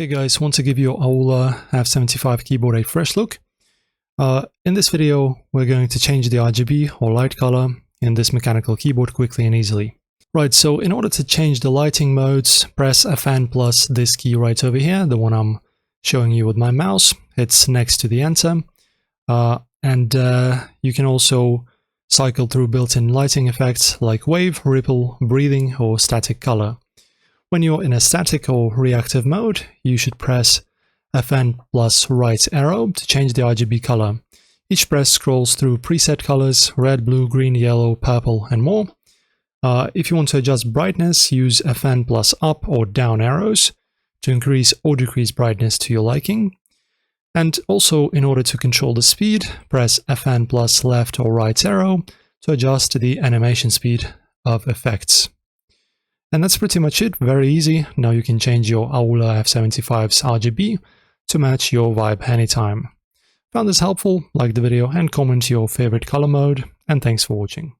Hey guys, want to give your Aula F75 keyboard a fresh look. In this video, we're going to change the RGB or light color in this mechanical keyboard quickly and easily. Right, so in order to change the lighting modes, press Fn plus this key right over here, the one I'm showing you with my mouse. It's next to the enter. You can also cycle through built-in lighting effects like wave, ripple, breathing, or static color. When you're in a static or reactive mode, you should press Fn plus right arrow to change the RGB color. Each press scrolls through preset colors, red, blue, green, yellow, purple, and more. If you want to adjust brightness, use Fn plus up or down arrows to increase or decrease brightness to your liking. And also, in order to control the speed, press Fn plus left or right arrow to adjust the animation speed of effects. And that's pretty much it, very easy. Now you can change your Aula F75's RGB to match your vibe anytime. Found this helpful? Like the video and comment your favorite color mode, and thanks for watching.